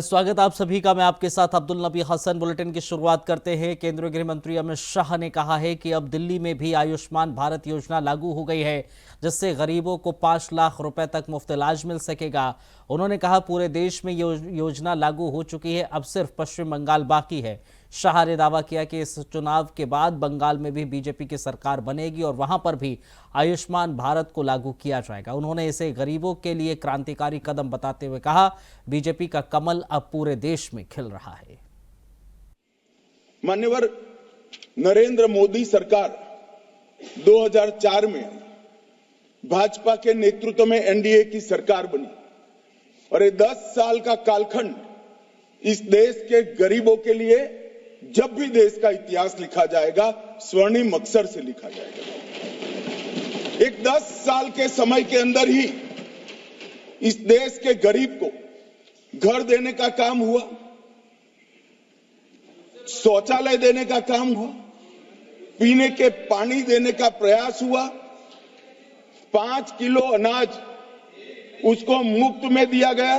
स्वागत आप सभी का। मैं आपके साथ अब्दुल नबी हसन। बुलेटिन की शुरुआत करते हैं। केंद्रीय गृह मंत्री अमित शाह ने कहा है कि अब दिल्ली में भी आयुष्मान भारत योजना लागू हो गई है, जिससे गरीबों को 5 लाख रुपए तक मुफ्त इलाज मिल सकेगा। उन्होंने कहा पूरे देश में योजना लागू हो चुकी है, अब सिर्फ पश्चिम बंगाल बाकी है। शाह ने दावा किया कि इस चुनाव के बाद बंगाल में भी बीजेपी की सरकार बनेगी और वहां पर भी आयुष्मान भारत को लागू किया जाएगा। उन्होंने इसे गरीबों के लिए क्रांतिकारी कदम बताते हुए कहा, बीजेपी का कमल अब पूरे देश में खिल रहा है। माननीय नरेंद्र मोदी सरकार 2004 में भाजपा के नेतृत्व में एनडीए की सरकार बनी और ये 10 साल का कालखंड इस देश के गरीबों के लिए, जब भी देश का इतिहास लिखा जाएगा, स्वर्णिम अक्षर से लिखा जाएगा। एक 10 साल के समय के अंदर ही इस देश के गरीब को घर देने का काम हुआ, शौचालय देने का काम हुआ, पीने के पानी देने का प्रयास हुआ, 5 किलो अनाज उसको मुफ्त में दिया गया।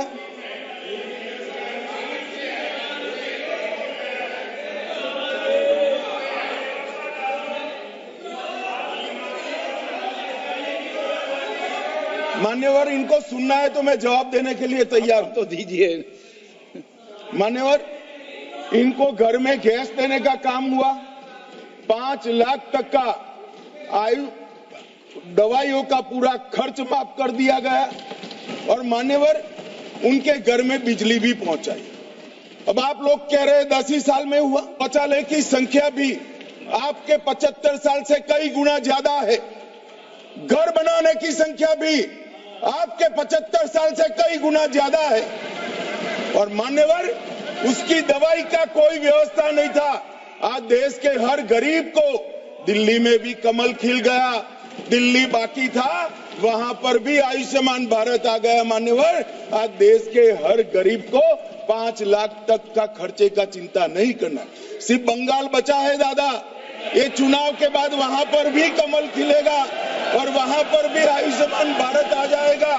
मान्यवर, इनको सुनना है तो मैं जवाब देने के लिए तैयार, तो दीजिए। मान्यवर, इनको घर में गैस देने का काम हुआ, 5 लाख तक का दवाइयों का पूरा खर्च माफ कर दिया गया और मान्यवर उनके घर में बिजली भी पहुंचाई। अब आप लोग कह रहे 10 ही साल में हुआ। शौचालय की संख्या भी आपके 75 साल से कई गुना ज्यादा है। घर बनाने की संख्या भी आपके 75 साल से कई गुना ज्यादा है और मान्यवर उसकी दवाई का कोई व्यवस्था नहीं था। आज देश के हर गरीब को, दिल्ली में भी कमल खिल गया, दिल्ली बाकी था वहां पर भी आयुष्मान भारत आ गया। मान्यवर, आज देश के हर गरीब को 5 लाख तक का खर्चे का चिंता नहीं करना। सिर्फ बंगाल बचा है दादा, ये चुनाव के बाद वहां पर भी कमल खिलेगा और वहां पर भी आयुष्मान भारत आ जाएगा।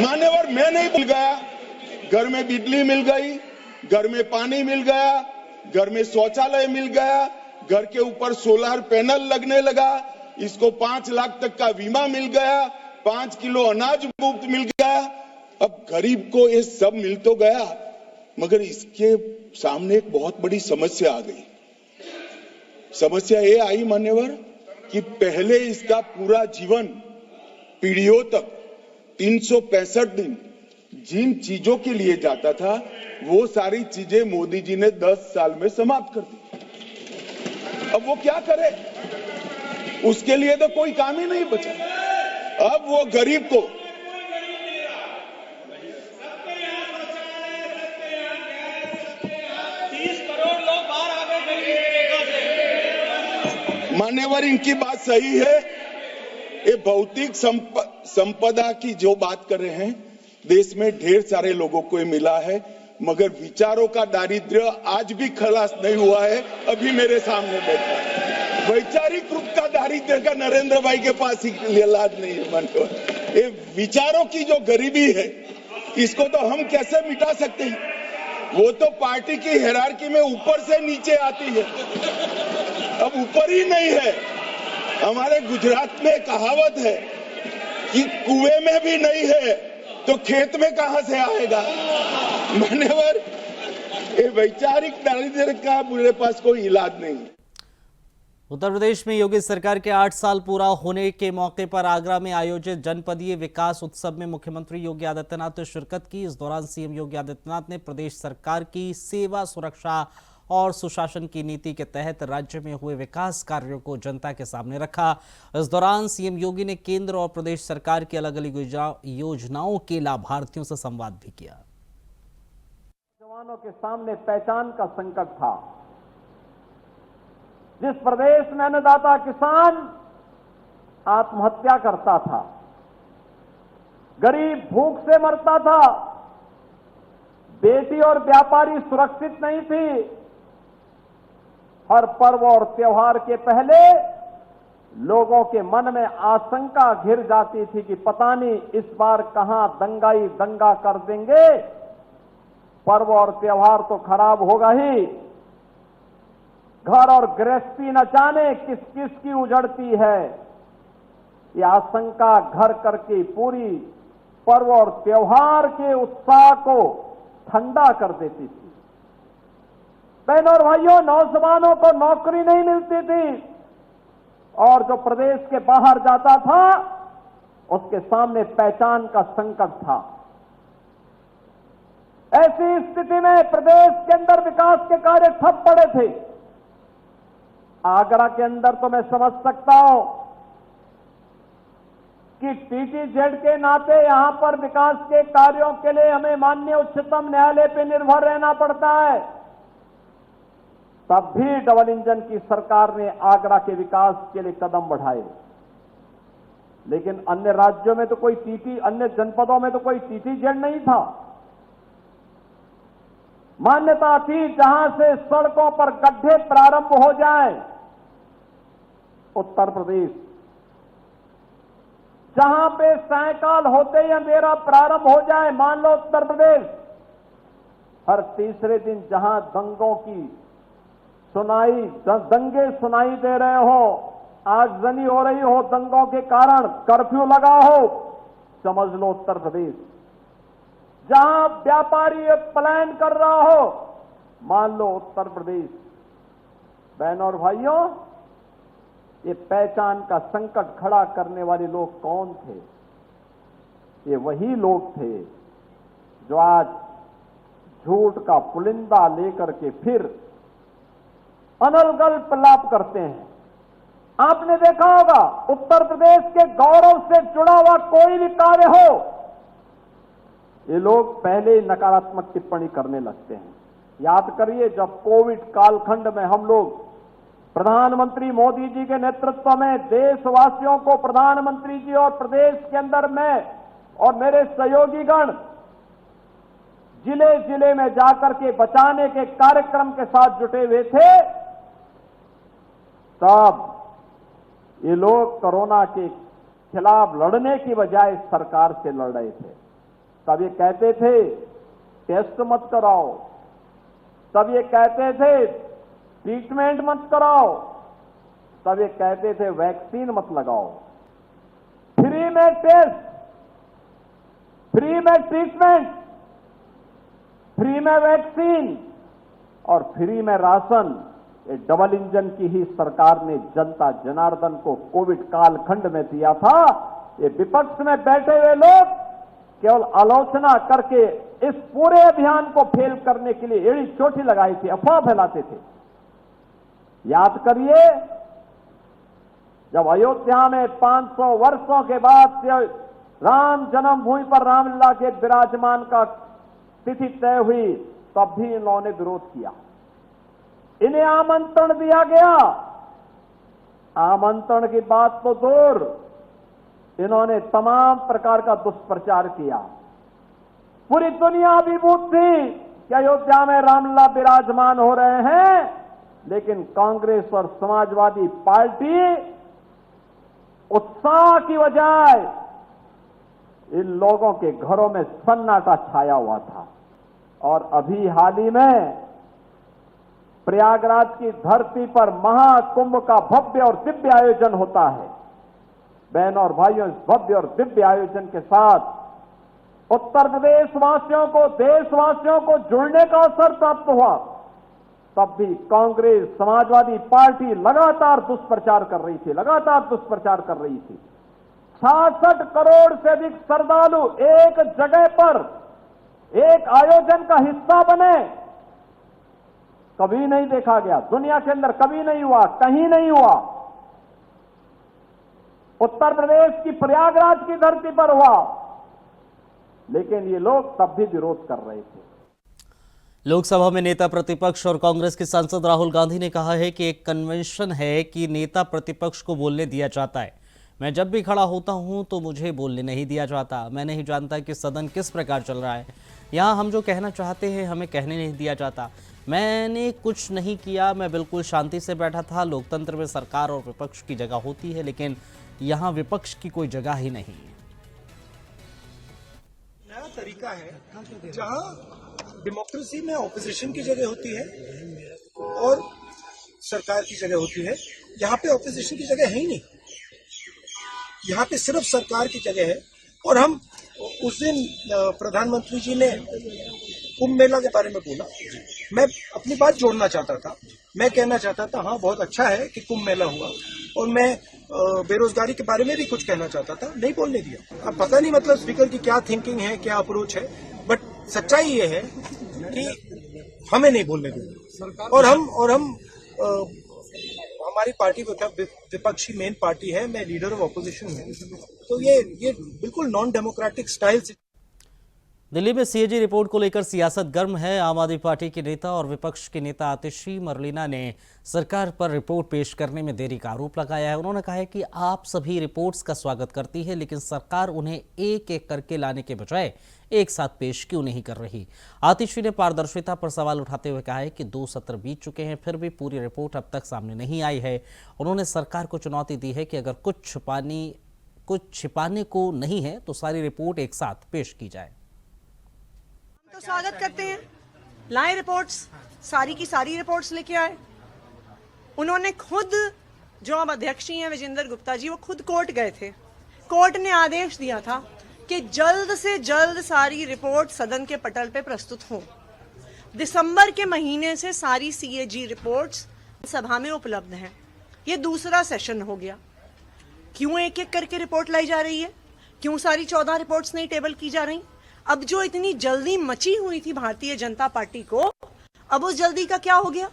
मान्यवर, मैं नहीं भूल गया, घर में बिजली मिल गई, घर में पानी मिल गया, घर में शौचालय मिल गया, घर के ऊपर सोलर पैनल लगने लगा, इसको 5 लाख तक का बीमा मिल गया, 5 किलो अनाज मुफ्त मिल गया। अब गरीब को ये सब मिल तो गया, मगर इसके सामने एक बहुत बड़ी समस्या आ गई। समस्या ये आई मान्यवर कि पहले इसका पूरा जीवन, पीढ़ियों तक 365 दिन जिन चीजों के लिए जाता था, वो सारी चीजें मोदी जी ने 10 साल में समाप्त कर दी। अब वो क्या करे, उसके लिए तो कोई काम ही नहीं बचा। अब वो गरीब को मान्यवर, इनकी बात सही है। ये भौतिक संपदा की जो बात कर रहे हैं, देश में ढेर सारे लोगों को ये मिला है, मगर विचारों का दारिद्र्य आज भी खलास नहीं हुआ है। अभी मेरे सामने बैठा है, वैचारिक रूप का दारिद्र्य का नरेंद्र भाई के पास ही इलाज नहीं है। मान्यवर, ये विचारों की जो गरीबी है, इसको तो हम कैसे मिटा सकते हैं? वो तो पार्टी की हायरार्की में ऊपर से नीचे आती है, अब ऊपर ही नहीं है। हमारे गुजरात में कहावत है कि कुएं में भी नहीं है तो खेत में कहां से आएगा। मान्यवर, ये वैचारिक दारिद्र्य का मेरे पास कोई इलाज नहीं। उत्तर प्रदेश में योगी सरकार के 8 साल पूरा होने के मौके पर आगरा में आयोजित जनपदीय विकास उत्सव में मुख्यमंत्री योगी आदित्यनाथ ने शिरकत की। इस दौरान सीएम योगी आदित्यनाथ ने प्रदेश सरकार की सेवा, सुरक्षा और सुशासन की नीति के तहत राज्य में हुए विकास कार्यों को जनता के सामने रखा। इस दौरान सीएम योगी ने केंद्र और प्रदेश सरकार की अलग अलग योजनाओं के लाभार्थियों से संवाद भी किया। जवानों के सामने पहचान का संकट था। जिस प्रदेश में अन्नदाता किसान आत्महत्या करता था, गरीब भूख से मरता था, बेटी और व्यापारी सुरक्षित नहीं थी, हर पर्व और त्योहार के पहले लोगों के मन में आशंका घिर जाती थी कि पता नहीं इस बार कहां दंगाई दंगा कर देंगे पर्व और त्योहार तो खराब होगा ही, घर और गृहस्थी न जाने किस किस की उजड़ती है, ये आशंका घर करके पूरी पर्व और त्योहार के उत्साह को ठंडा कर देती थी। बहनों और भाइयों, नौजवानों को नौकरी नहीं मिलती थी और जो प्रदेश के बाहर जाता था उसके सामने पहचान का संकट था। ऐसी स्थिति में प्रदेश के अंदर विकास के कार्य ठप पड़े थे। आगरा के अंदर तो मैं समझ सकता हूं कि टीटीजेड के नाते यहां पर विकास के कार्यों के लिए हमें माननीय उच्चतम न्यायालय पर निर्भर रहना पड़ता है। तब भी डबल इंजन की सरकार ने आगरा के विकास के लिए कदम बढ़ाए, लेकिन अन्य राज्यों में तो कोई अन्य जनपदों में तो कोई टीटीजेड नहीं था। मान्यता थी जहां से सड़कों पर गड्ढे प्रारंभ हो जाए, उत्तर प्रदेश, जहां पे साइकिल होते ही अंधेरा प्रारंभ हो जाए, मान लो उत्तर प्रदेश, हर तीसरे दिन जहां दंगों की दंगे सुनाई दे रहे हो, आगजनी हो रही हो, दंगों के कारण कर्फ्यू लगा हो, समझ लो उत्तर प्रदेश। जहां व्यापारी पलायन कर रहा हो, मान लो उत्तर प्रदेश। बहनों और भाइयों, ये पहचान का संकट खड़ा करने वाले लोग कौन थे? ये वही लोग थे जो आज झूठ का पुलिंदा लेकर के फिर अनलगल प्रलाप करते हैं। आपने देखा होगा, उत्तर प्रदेश के गौरव से जुड़ा हुआ कोई भी कार्य हो, ये लोग पहले नकारात्मक टिप्पणी करने लगते हैं। याद करिए, जब कोविड कालखंड में हम लोग प्रधानमंत्री मोदी जी के नेतृत्व में देशवासियों को, प्रधानमंत्री जी और प्रदेश के अंदर मैं और मेरे सहयोगीगण जिले जिले में जाकर के बचाने के कार्यक्रम के साथ जुटे हुए थे, तब ये लोग कोरोना के खिलाफ लड़ने की बजाय सरकार से लड़ रहे थे। तब ये कहते थे टेस्ट मत कराओ, तब ये कहते थे ट्रीटमेंट मत कराओ, तब ये कहते थे वैक्सीन मत लगाओ। फ्री में टेस्ट, फ्री में ट्रीटमेंट, फ्री में वैक्सीन और फ्री में राशन, ये डबल इंजन की ही सरकार ने जनता जनार्दन को कोविड कालखंड में दिया था। ये विपक्ष में बैठे हुए लोग केवल आलोचना करके इस पूरे अभियान को फेल करने के लिए एड़ी चोटी लगाई थी, अफवाह फैलाते थे। याद करिए, जब अयोध्या में 500 वर्षों के बाद राम जन्मभूमि पर रामलला के विराजमान का तिथि तय हुई, तब भी इन्होंने विरोध किया। इन्हें आमंत्रण दिया गया, आमंत्रण की बात तो दूर, इन्होंने तमाम प्रकार का दुष्प्रचार किया। पूरी दुनिया अभिभूत थी कि अयोध्या में रामलला विराजमान हो रहे हैं, लेकिन कांग्रेस और समाजवादी पार्टी उत्साह की बजाय इन लोगों के घरों में सन्नाटा छाया हुआ था। और अभी हाल ही में प्रयागराज की धरती पर महाकुंभ का भव्य और दिव्य आयोजन होता है। बहनों और भाइयों, इस भव्य और दिव्य आयोजन के साथ उत्तर प्रदेश वासियों को, देशवासियों को जुड़ने का अवसर प्राप्त हुआ। तब भी कांग्रेस, समाजवादी पार्टी लगातार दुष्प्रचार कर रही थी, लगातार दुष्प्रचार कर रही थी। 66 करोड़ से अधिक श्रद्धालु एक जगह पर एक आयोजन का हिस्सा बने, कभी नहीं देखा गया, दुनिया के अंदर कभी नहीं हुआ, कहीं नहीं हुआ। उत्तर प्रदेश की प्रयागराज की धरती पर हुआ, लेकिन ये लोग तब भी विरोध कर रहे थे। लोकसभा में नेता प्रतिपक्ष और कांग्रेस के सांसद राहुल गांधी ने कहा है कि एक कन्वेंशन है कि नेता प्रतिपक्ष को बोलने दिया जाता है। मैं जब भी खड़ा होता हूं तो मुझे बोलने नहीं दिया जाता। मैं नहीं जानता कि सदन किस प्रकार चल रहा है। यहाँ हम जो कहना चाहते हैं हमें कहने नहीं दिया जाता। मैंने कुछ नहीं किया, मैं बिल्कुल शांति से बैठा था। लोकतंत्र में सरकार और विपक्ष की जगह होती है, लेकिन यहाँ विपक्ष की कोई जगह ही नहीं। नया तरीका है जहां डेमोक्रेसी में ऑपोजिशन की जगह होती है और सरकार की जगह होती है। यहाँ पे ऑपोजिशन की जगह है ही नहीं, यहाँ पे सिर्फ सरकार की जगह है। और हम उस दिन प्रधानमंत्री जी ने कुंभ मेला के बारे में बोला, मैं अपनी बात जोड़ना चाहता था। मैं कहना चाहता था हाँ बहुत अच्छा है कि कुंभ मेला हुआ, और मैं बेरोजगारी के बारे में भी कुछ कहना चाहता था, नहीं बोलने दिया। अब पता नहीं मतलब स्पीकर की क्या थिंकिंग है, क्या अप्रोच है, बट सच्चाई ये है कि हमें नहीं बोलने दिया। और हम हमारी पार्टी विपक्षी मेन पार्टी है, मैं लीडर ऑफ ऑपोजिशन हूँ, तो ये बिल्कुल नॉन डेमोक्रेटिक स्टाइल से। दिल्ली में सीएजी रिपोर्ट को लेकर सियासत गर्म है। आम आदमी पार्टी के नेता और विपक्ष के नेता आतिशी मरलीना ने सरकार पर रिपोर्ट पेश करने में देरी का आरोप लगाया है। उन्होंने कहा है कि आप सभी रिपोर्ट्स का स्वागत करती है, लेकिन सरकार उन्हें एक एक करके लाने के बजाय एक साथ पेश क्यों नहीं कर रही। आतिशी ने पारदर्शिता पर सवाल उठाते हुए कहा है कि 2 सत्र बीत चुके हैं, फिर भी पूरी रिपोर्ट अब तक सामने नहीं आई है। उन्होंने सरकार को चुनौती दी है कि अगर कुछ छिपाने को नहीं है तो सारी रिपोर्ट एक साथ पेश की जाए। तो स्वागत करते हैं, लाए रिपोर्ट्स, सारी की सारी रिपोर्ट्स लेके आए। उन्होंने खुद, जो अब अध्यक्ष हैं विजेंद्र गुप्ता जी, वो खुद कोर्ट गए थे। कोर्ट ने आदेश दिया था कि जल्द से जल्द सारी रिपोर्ट सदन के पटल पे प्रस्तुत हो। दिसंबर के महीने से सारी सीएजी रिपोर्ट्स सभा में उपलब्ध हैं। ये दूसरा सेशन हो गया। क्यों एक एक करके रिपोर्ट लाई जा रही है? क्यों सारी 14 रिपोर्ट्स नहीं टेबल की जा रही? अब जो इतनी जल्दी मची हुई थी भारतीय जनता पार्टी को, अब उस जल्दी का क्या हो गया?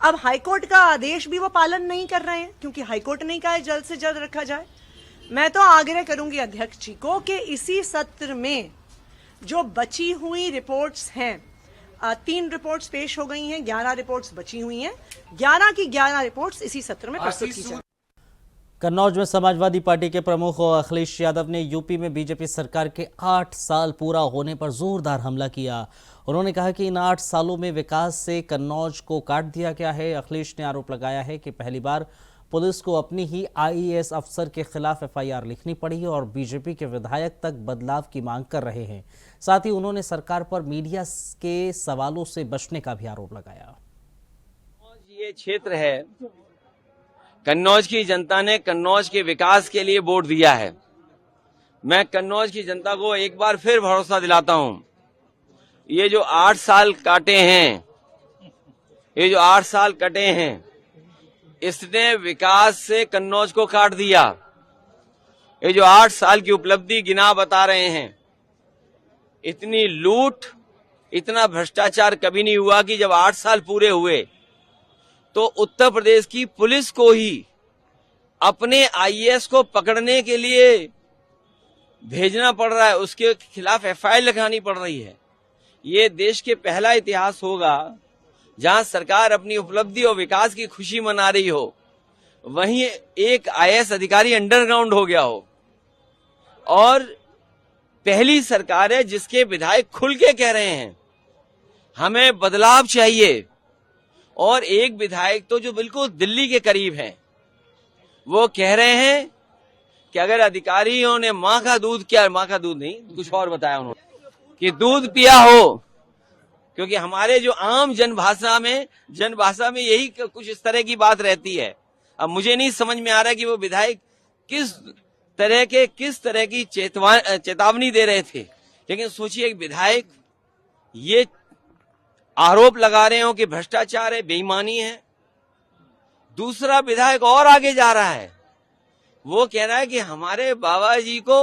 अब हाईकोर्ट का आदेश भी वो पालन नहीं कर रहे हैं, क्योंकि हाईकोर्ट ने कहा है जल्द से जल्द रखा जाए। मैं तो आग्रह करूंगी अध्यक्ष जी को कि इसी सत्र में जो बची हुई रिपोर्ट्स हैं, 3 रिपोर्ट्स पेश हो गई हैं, 11 रिपोर्ट्स बची हुई हैं, 11 की 11 रिपोर्ट्स इसी सत्र में प्रस्तुत की जाए। कन्नौज में समाजवादी पार्टी के प्रमुख अखिलेश यादव ने यूपी में बीजेपी सरकार के 8 साल पूरा होने पर जोरदार हमला किया। उन्होंने कहा कि इन 8 सालों में विकास से कन्नौज को काट दिया गया है। अखिलेश ने आरोप लगाया है कि पहली बार पुलिस को अपनी ही आईएएस अफसर के खिलाफ एफआईआर लिखनी पड़ी और बीजेपी के विधायक तक बदलाव की मांग कर रहे हैं। साथ ही उन्होंने सरकार पर मीडिया के सवालों से बचने का भी आरोप लगाया। ये क्षेत्र है, कन्नौज की जनता ने कन्नौज के विकास के लिए वोट दिया है। मैं कन्नौज की जनता को एक बार फिर भरोसा दिलाता हूं, ये जो 8 साल काटे हैं, इसने विकास से कन्नौज को काट दिया। ये जो 8 साल की उपलब्धि गिना बता रहे हैं, इतनी लूट, इतना भ्रष्टाचार कभी नहीं हुआ कि जब 8 साल पूरे हुए तो उत्तर प्रदेश की पुलिस को ही अपने आईएएस को पकड़ने के लिए भेजना पड़ रहा है, उसके खिलाफ एफआईआर लगानी पड़ रही है। ये देश के पहला इतिहास होगा जहां सरकार अपनी उपलब्धि और विकास की खुशी मना रही हो, वहीं एक आईएएस अधिकारी अंडरग्राउंड हो गया हो। और पहली सरकार है जिसके विधायक खुल के कह रहे हैं हमें बदलाव चाहिए। और एक विधायक तो जो बिल्कुल दिल्ली के करीब हैं, वो कह रहे हैं कि अगर अधिकारियों ने माँ का दूध नहीं कुछ और बताया उन्होंने कि दूध पिया हो, क्योंकि हमारे जो आम जनभाषा में यही कुछ इस तरह की बात रहती है। अब मुझे नहीं समझ में आ रहा कि वो विधायक किस तरह की चेतावनी दे रहे थे। लेकिन सोचिए, एक विधायक ये आरोप लगा रहे हो कि भ्रष्टाचार है, बेईमानी है। दूसरा विधायक और आगे जा रहा है, वो कह रहा है कि हमारे बाबा जी को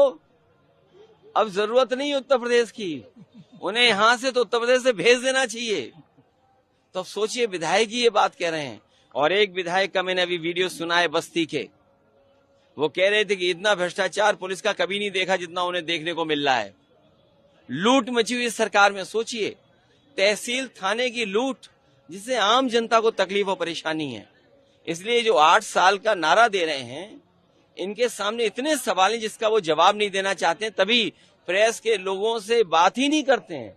अब जरूरत नहीं उत्तर प्रदेश की, उन्हें यहां से तो उत्तर प्रदेश से भेज देना चाहिए। तो सोचिए, विधायक ही ये बात कह रहे हैं। और एक विधायक का मैंने अभी वीडियो सुना है बस्ती के, वो कह रहे थे कि इतना भ्रष्टाचार पुलिस का कभी नहीं देखा जितना उन्हें देखने को मिल रहा है। लूट मची हुई सरकार में, सोचिए, तहसील थाने की लूट, जिससे आम जनता को तकलीफ और परेशानी है। इसलिए जो 8 साल का नारा दे रहे हैं, इनके सामने इतने सवाल हैं जिसका वो जवाब नहीं देना चाहते हैं, तभी प्रेस के लोगों से बात ही नहीं करते हैं।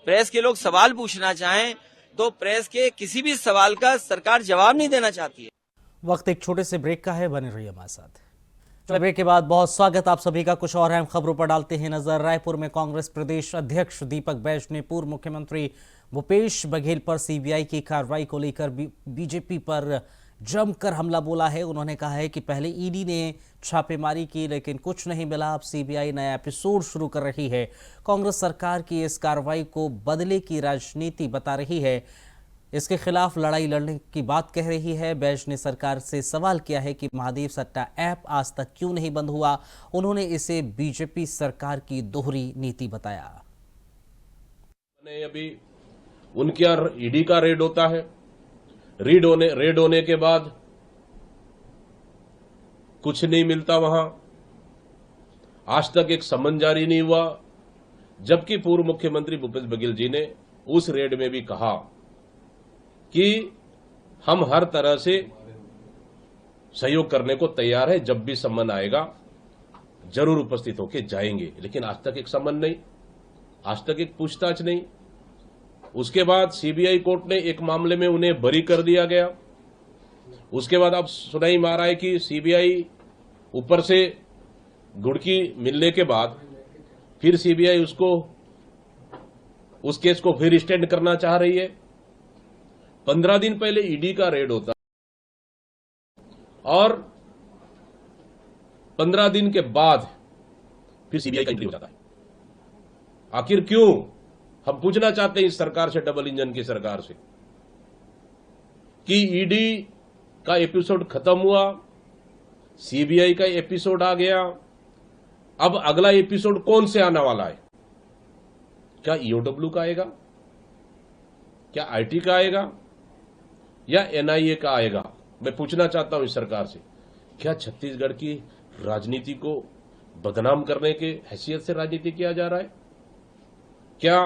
प्रेस के लोग सवाल पूछना चाहें तो प्रेस के किसी भी सवाल का सरकार जवाब नहीं देना चाहती है। वक्त एक छोटे से ब्रेक का है, बने रहिए हमारे साथ। ब्रेक के बाद बहुत स्वागत आप सभी का। कुछ और अहम खबरों पर डालते हैं नजर। रायपुर में कांग्रेस प्रदेश अध्यक्ष दीपक बैज ने पूर्व मुख्यमंत्री भूपेश बघेल पर सीबीआई की कार्रवाई को लेकर बीजेपी पर जमकर हमला बोला है। उन्होंने कहा है कि पहले ईडी ने छापेमारी की लेकिन कुछ नहीं मिला, अब सीबीआई नया एपिसोड शुरू कर रही है। कांग्रेस सरकार की इस कार्रवाई को बदले की राजनीति बता रही है, इसके खिलाफ लड़ाई लड़ने की बात कह रही है। बैज ने सरकार से सवाल किया है कि महादेव सट्टा ऐप आज तक क्यों नहीं बंद हुआ। उन्होंने इसे बीजेपी सरकार की दोहरी नीति बताया। अभी उनके यहाँ ईडी का रेड होता है, रेड होने के बाद कुछ नहीं मिलता वहां, आज तक एक समन जारी नहीं हुआ, जबकि पूर्व मुख्यमंत्री भूपेश बघेल जी ने उस रेड में भी कहा कि हम हर तरह से सहयोग करने को तैयार है, जब भी सम्मन आएगा जरूर उपस्थित होकर जाएंगे। लेकिन आज तक एक सम्मन नहीं, आज तक एक पूछताछ नहीं। उसके बाद सीबीआई कोर्ट ने एक मामले में उन्हें बरी कर दिया गया। उसके बाद अब सुनाई मारा है कि सीबीआई ऊपर से गुड़की मिलने के बाद फिर सीबीआई उस केस को फिर स्टैंड करना चाह रही है। 15 दिन पहले ईडी का रेड होता और 15 दिन के बाद फिर सीबीआई का एंट्री हो जाता है। आखिर क्यों, हम पूछना चाहते हैं इस सरकार से, डबल इंजन की सरकार से, कि ईडी का एपिसोड खत्म हुआ, सीबीआई का एपिसोड आ गया, अब अगला एपिसोड कौन से आने वाला है? क्या ईओडब्ल्यू का आएगा, क्या आईटी का आएगा, या एनआईए का आएगा? मैं पूछना चाहता हूं इस सरकार से, क्या छत्तीसगढ़ की राजनीति को बदनाम करने के हैसियत से राजनीति किया जा रहा है? क्या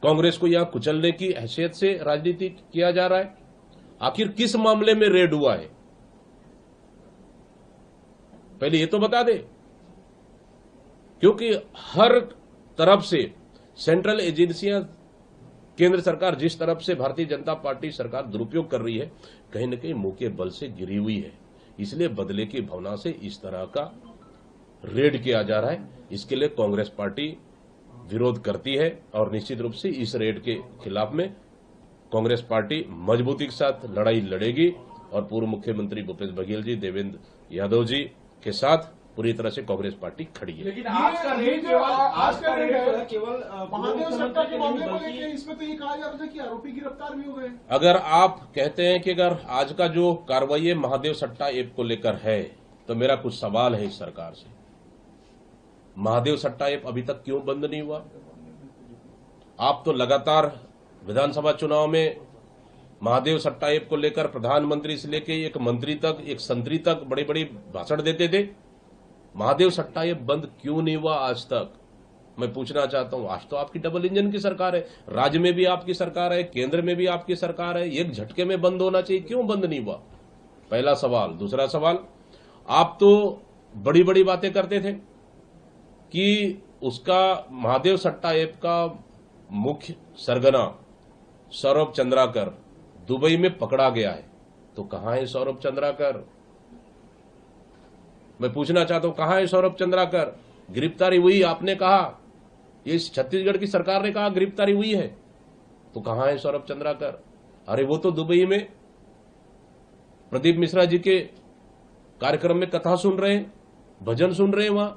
कांग्रेस को यहां कुचलने की हैसियत से राजनीति किया जा रहा है? आखिर किस मामले में रेड हुआ है, पहले ये तो बता दे। क्योंकि हर तरफ से सेंट्रल एजेंसियां, केंद्र सरकार जिस तरफ से भारतीय जनता पार्टी सरकार दुरुपयोग कर रही है, कहीं न कहीं मुंह के बल से गिरी हुई है। इसलिए बदले की भावना से इस तरह का रेड किया जा रहा है। इसके लिए कांग्रेस पार्टी विरोध करती है और निश्चित रूप से इस रेड के खिलाफ में कांग्रेस पार्टी मजबूती के साथ लड़ाई लड़ेगी और पूर्व मुख्यमंत्री भूपेश बघेल जी, देवेंद्र यादव जी के साथ पूरी तरह से कांग्रेस पार्टी खड़ी है। लेकिन आज का रेड केवल महादेव सट्टा के मामले को लेकर, इसमें तो ये कहा जा रहा था कि आरोपी गिरफ्तार भी हो गए। अगर आप कहते हैं कि अगर आज का जो कार्रवाई महादेव सट्टा ऐप को लेकर है, तो मेरा कुछ सवाल है इस सरकार से। महादेव सट्टा ऐप अभी तक क्यों बंद नहीं हुआ? आप तो लगातार विधानसभा चुनाव में महादेव सट्टा ऐप को लेकर प्रधानमंत्री से लेकर एक मंत्री तक, एक संतरी तक बड़े बड़े भाषण देते थे। महादेव सट्टा ऐप बंद क्यों नहीं हुआ आज तक? मैं पूछना चाहता हूं। आज तो आपकी डबल इंजन की सरकार है, राज्य में भी आपकी सरकार है, केंद्र में भी आपकी सरकार है, एक झटके में बंद होना चाहिए, क्यों बंद नहीं हुआ? पहला सवाल। दूसरा सवाल, आप तो बड़ी बड़ी बातें करते थे कि उसका महादेव सट्टा ऐप का मुख्य सरगना सौरभ चंद्राकर दुबई में पकड़ा गया है। तो कहां है सौरभ चंद्राकर? मैं पूछना चाहता हूं, कहां है सौरभ चंद्राकर? गिरफ्तारी हुई, आपने कहा, ये छत्तीसगढ़ की सरकार ने कहा गिरफ्तारी हुई है, तो कहां है सौरभ चंद्राकर? अरे वो तो दुबई में प्रदीप मिश्रा जी के कार्यक्रम में कथा सुन रहे हैं, भजन सुन रहे हैं वहां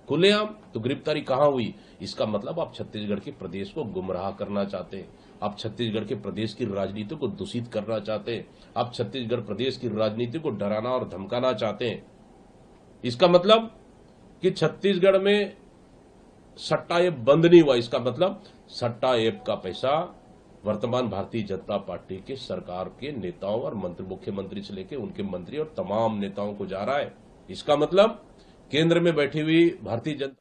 खुलेआम, तो गिरफ्तारी कहां हुई? इसका मतलब आप छत्तीसगढ़ के प्रदेश को गुमराह करना चाहते हैं, आप छत्तीसगढ़ के प्रदेश की राजनीति को दूषित करना चाहते हैं, आप छत्तीसगढ़ प्रदेश की राजनीति को डराना और धमकाना चाहते हैं। इसका मतलब कि छत्तीसगढ़ में सट्टा ऐप बंद नहीं हुआ, इसका मतलब सट्टा ऐप का पैसा वर्तमान भारतीय जनता पार्टी के सरकार के नेताओं और मुख्यमंत्री से लेकर उनके मंत्री और तमाम नेताओं को जा रहा है। इसका मतलब केंद्र में बैठी हुई भारतीय जनता।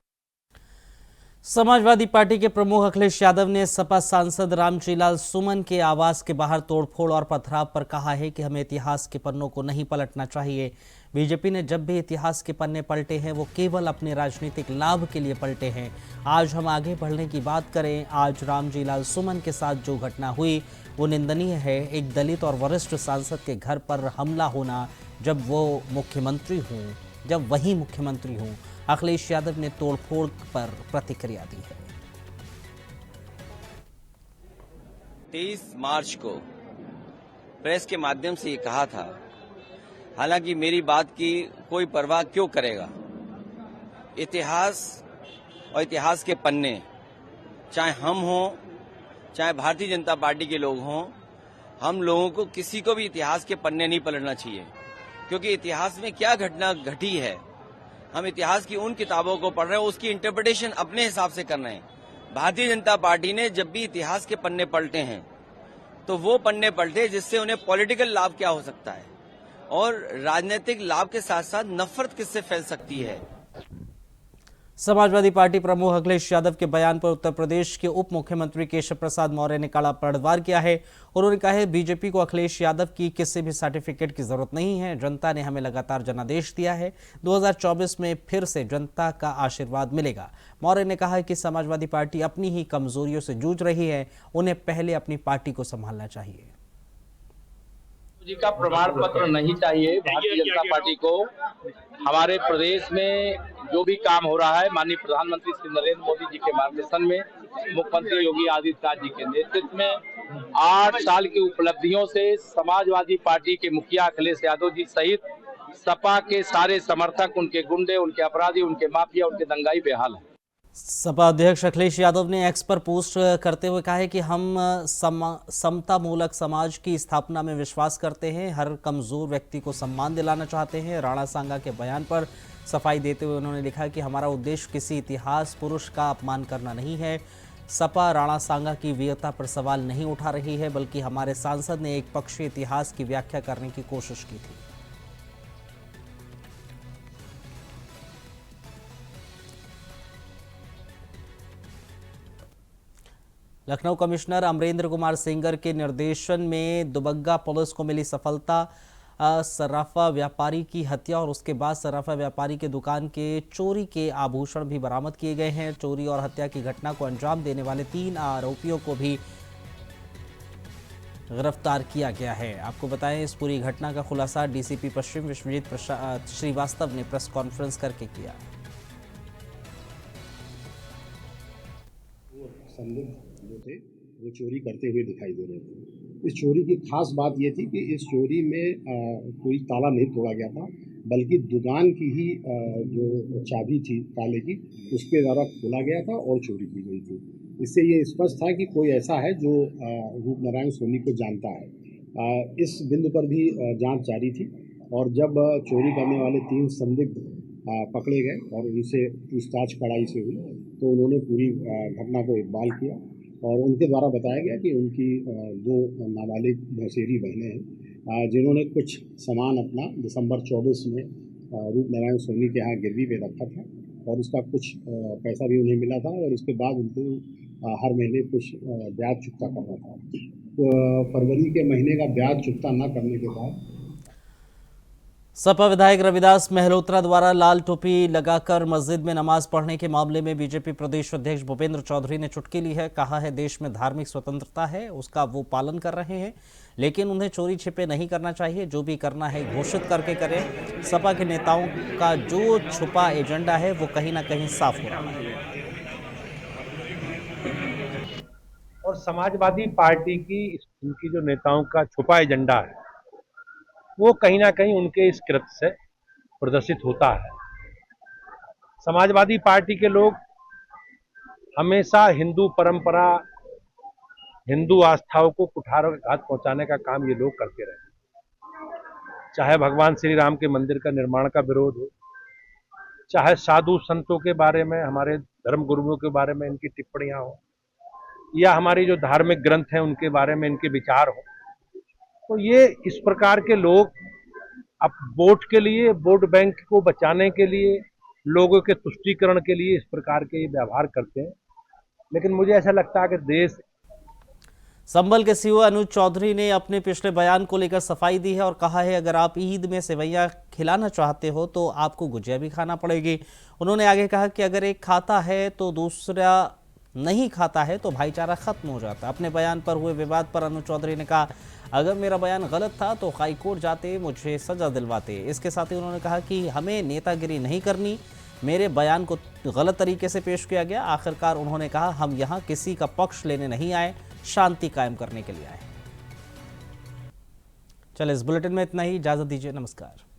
समाजवादी पार्टी के प्रमुख अखिलेश यादव ने सपा सांसद रामजीलाल सुमन के आवास के बाहर तोड़फोड़ और पथराव पर कहा है कि हमें इतिहास के पन्नों को नहीं पलटना चाहिए। बीजेपी ने जब भी इतिहास के पन्ने पलटे हैं वो केवल अपने राजनीतिक लाभ के लिए पलटे हैं। आज हम आगे बढ़ने की बात करें, आज रामजीलाल सुमन के साथ जो घटना हुई वो निंदनीय है। एक दलित और वरिष्ठ सांसद के घर पर हमला होना, जब वही मुख्यमंत्री हूं। अखिलेश यादव ने तोड़फोड़ पर प्रतिक्रिया दी है। 23 मार्च को प्रेस के माध्यम से ये कहा था, हालांकि मेरी बात की कोई परवाह क्यों करेगा। इतिहास और इतिहास के पन्ने, चाहे हम हों चाहे भारतीय जनता पार्टी के लोग हों, हम लोगों को किसी को भी इतिहास के पन्ने नहीं पलटना चाहिए, क्योंकि इतिहास में क्या घटना घटी है, हम इतिहास की उन किताबों को पढ़ रहे हैं, उसकी इंटरप्रिटेशन अपने हिसाब से कर रहे हैं। भारतीय जनता पार्टी ने जब भी इतिहास के पन्ने पलटे हैं तो वो पन्ने पलटे जिससे उन्हें पॉलिटिकल लाभ क्या हो सकता है और राजनीतिक लाभ के साथ साथ नफरत किससे फैल सकती है। समाजवादी पार्टी प्रमुख अखिलेश यादव के बयान पर उत्तर प्रदेश के उप मुख्यमंत्री केशव प्रसाद मौर्य ने कड़ा पलटवार किया है। उन्होंने कहा है बीजेपी को अखिलेश यादव की किसी भी सर्टिफिकेट की जरूरत नहीं है। जनता ने हमें लगातार जनादेश दिया है। 2024 में फिर से जनता का आशीर्वाद मिलेगा। मौर्य ने कहा है कि समाजवादी पार्टी अपनी ही कमजोरियों से जूझ रही है, उन्हें पहले अपनी पार्टी को संभालना चाहिए। जी का प्रमाण पत्र नहीं चाहिए भारतीय जनता पार्टी को। हमारे प्रदेश में जो भी काम हो रहा है माननीय प्रधानमंत्री श्री नरेंद्र मोदी जी के मार्गदर्शन में, मुख्यमंत्री योगी आदित्यनाथ जी के नेतृत्व में 8 साल की उपलब्धियों से समाजवादी पार्टी के मुखिया अखिलेश यादव जी सहित सपा के सारे समर्थक, उनके गुंडे, उनके अपराधी, उनके माफिया, उनके दंगाई बेहाल है। सपा अध्यक्ष अखिलेश यादव ने एक्स पर पोस्ट करते हुए कहा है कि हम समता मूलक समाज की स्थापना में विश्वास करते हैं, हर कमजोर व्यक्ति को सम्मान दिलाना चाहते हैं। राणा सांगा के बयान पर सफाई देते हुए उन्होंने लिखा कि हमारा उद्देश्य किसी इतिहास पुरुष का अपमान करना नहीं है। सपा राणा सांगा की वीरता पर सवाल नहीं उठा रही है, बल्कि हमारे सांसद ने एक पक्षीय इतिहास की व्याख्या करने की कोशिश की थी। लखनऊ कमिश्नर अमरेंद्र कुमार सेंगर के निर्देशन में दुबग्गा पुलिस को मिली सफलता। सराफा व्यापारी की हत्या और उसके बाद सराफा व्यापारी के दुकान के चोरी के आभूषण भी बरामद किए गए हैं। चोरी और हत्या की घटना को अंजाम देने वाले 3 आरोपियों को भी गिरफ्तार किया गया है। आपको बताएं, इस पूरी घटना का खुलासा डीसीपी पश्चिम विश्वजीत श्रीवास्तव ने प्रेस कॉन्फ्रेंस करके किया। जो थे वो चोरी करते हुए दिखाई दे रहे थे। इस चोरी की खास बात ये थी कि इस चोरी में कोई ताला नहीं तोड़ा गया था, बल्कि दुकान की ही जो चाबी थी ताले की, उसके द्वारा खोला गया था और चोरी की गई थी। इससे ये स्पष्ट था कि कोई ऐसा है जो रूपनारायण सोनी को जानता है। इस बिंदु पर भी जांच जारी थी और जब चोरी करने वाले 3 संदिग्ध पकड़े गए और उनसे पूछताछ कड़ाई से हुई तो उन्होंने पूरी घटना को इकबाल किया और उनके द्वारा बताया गया कि उनकी 2 नाबालिग मौसेरी बहनें हैं जिन्होंने कुछ सामान अपना दिसंबर 24 में रूपनारायण सोनी के यहाँ गिरवी पे रखा था और उसका कुछ पैसा भी उन्हें मिला था और उसके बाद उनको हर महीने कुछ ब्याज चुकता करना था। तो फरवरी के महीने का ब्याज चुकता न करने के बाद सपा विधायक रविदास मेहरोत्रा द्वारा लाल टोपी लगाकर मस्जिद में नमाज पढ़ने के मामले में बीजेपी प्रदेश अध्यक्ष भूपेंद्र चौधरी ने चुटकी ली है। कहा है देश में धार्मिक स्वतंत्रता है, उसका वो पालन कर रहे हैं, लेकिन उन्हें चोरी छिपे नहीं करना चाहिए। जो भी करना है घोषित करके करें। सपा के नेताओं का जो छुपा एजेंडा है वो कहीं ना कहीं साफ हो रहा है। और समाजवादी पार्टी की उनकी जो नेताओं का छुपा एजेंडा है वो कहीं ना कहीं उनके इस कृत्य से प्रदर्शित होता है। समाजवादी पार्टी के लोग हमेशा हिंदू परंपरा, हिंदू आस्थाओं को कुठाराघात पहुंचाने का काम ये लोग करते रहे। चाहे भगवान श्री राम के मंदिर का निर्माण का विरोध हो, चाहे साधु संतों के बारे में, हमारे धर्म गुरुओं के बारे में इनकी टिप्पणियां हो, या हमारी जो धार्मिक ग्रंथ हैं उनके बारे में इनके विचार हो, तो ये इस प्रकार के लोग अब वोट के लिए, वोट बैंक को बचाने के लिए, लोगों के तुष्टीकरण के लिए इस प्रकार के व्यवहार करते हैं। लेकिन मुझे ऐसा लगता है कि देश। संभल के सीओ अनुज चौधरी ने अपने पिछले बयान को लेकर सफाई दी है और कहा है अगर आप ईद में सेवैयां खिलाना चाहते हो तो आपको गुजिया भी खाना पड़ेगी। उन्होंने आगे कहा कि अगर एक खाता है तो दूसरा नहीं खाता है तो भाईचारा खत्म हो जाता। अपने बयान पर हुए विवाद पर अनुज चौधरी ने कहा अगर मेरा बयान गलत था तो हाई कोर्ट जाते, मुझे सजा दिलवाते। इसके साथ ही उन्होंने कहा कि हमें नेतागिरी नहीं करनी, मेरे बयान को गलत तरीके से पेश किया गया। आखिरकार उन्होंने कहा हम यहाँ किसी का पक्ष लेने नहीं आए, शांति कायम करने के लिए आए हैं। चलिए, इस बुलेटिन में इतना ही। इजाजत दीजिए। नमस्कार।